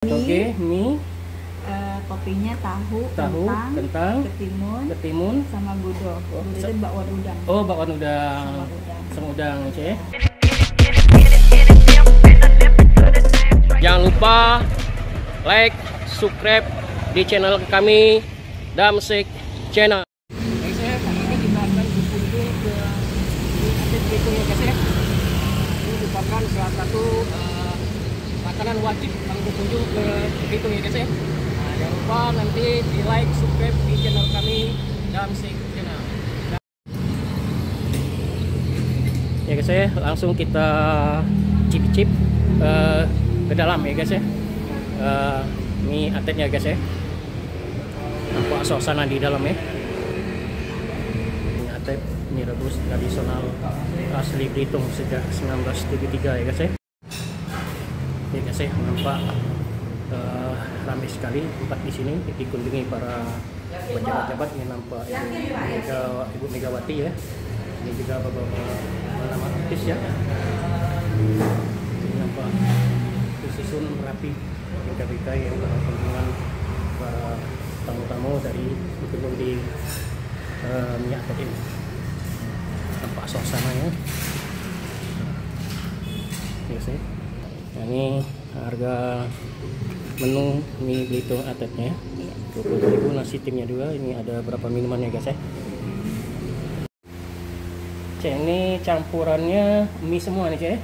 Oke, mie, kopinya tahu, kentang, ketimun, sama gudo. Gudo itu bakwan udang. oh bakwan udang, sama udang, Ceh. Jangan lupa like, subscribe di channel kami Damsik Channel. Guys, saya kali ini kita akan berkunjung ke Atlet Belitung ya guys ya. Ini merupakan salah satu makanan wajib kalau berkunjung ke Belitung ya guys ya. Nah, jangan lupa nanti di like, subscribe di channel kami Damsik Channel. Ya guys ya, langsung kita cip-cip ke dalam ya guys ya. Mie atletnya guys ya. Nampak suasana di dalam ya. Mie atlet, mie rebus tradisional asli Belitung sejak 1973 ya guys ya. Ya guys ya, nampak ramai sekali tempat di sini dikunjungi para pejabat-pejabat. Ini nampak Ibu Megawati ya. Ini juga beberapa nama artis ya. Ini nampak disusun rapi KPK yang berkunjungan para tamu-tamu dari berkunjung di Mie Atlet ini. Nampak suasananya. Ya sih. Nah, ini harga menu mie Belitung Atletnya. 20.000 nasi timnya juga. Ini ada berapa minuman ya guys ya. Cek, ini campurannya mie semua nih Cek.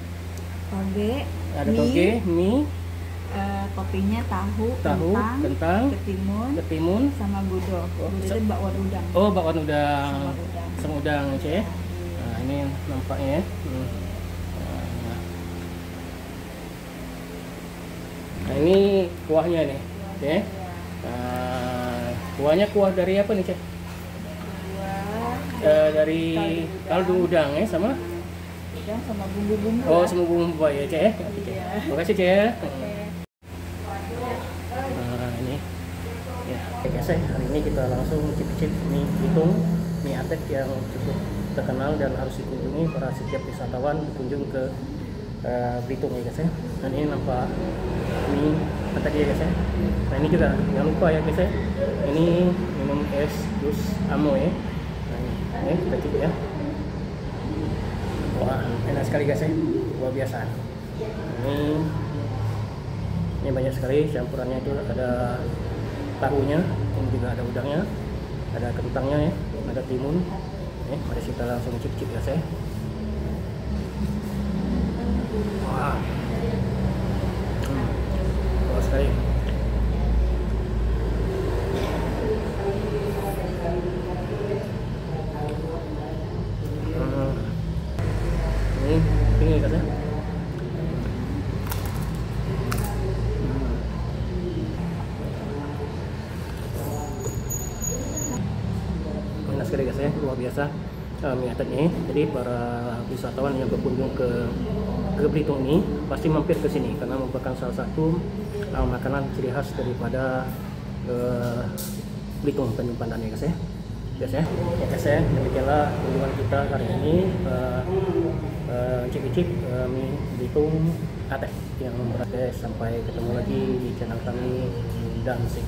Toge, Ada toge, mie, kopinya tahu, kentang, ketimun, sama gudo. Gudo itu bakwan udang. oh bakwan udang, Sama udang. sama udang Cek. Nah, ini nampaknya. Nah, ini kuahnya nih, Cek. Kuahnya kuah dari apa nih Cek? Dari kaldu udang ya, sama Udang sama bumbu-bumbu. oh sama bumbu ya Cek ya. Terima kasih Cek ya. Nah, ini ya guys, hari ini kita langsung cip-cip mie Belitung, mie atlet yang cukup terkenal dan harus dikunjungi para setiap wisatawan berkunjung ke Belitung ya guys ya. Dan ini nampak mie tadi ya guys ya. Nah, ini juga jangan lupa ya guys ya, ini minum es jus amo ya. Nah, ini kita cip ya. Wah, enak sekali guys ya, luar biasa. Ini banyak sekali campurannya, itu ada tahunya, ini juga ada udangnya, ada kentangnya ya, ada timun. Mari kita langsung cip-cip guys ya. Wah, luar sekali. Ini guys ya. Enak sekali guys ya, luar biasa mie atlet ini. Jadi para wisatawan yang berkunjung ke Belitung ini pasti mampir ke sini karena merupakan salah satu makanan ciri khas daripada Belitung Tanjung Pandan ya guys ya. Guys ya, guys ya, demikianlah kunjungan kita hari ini cip-cip mie Belitung Atlet yang berada. Sampai ketemu lagi di channel kami Damsik.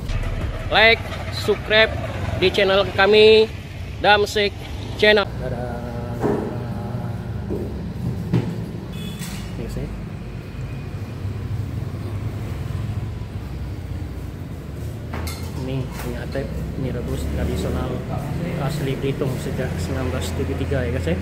Like, subscribe di channel kami Damsik Channel. Yes, eh. Mie atlet, mie rebus tradisional asli Belitung sejak 1973 ya guys ya.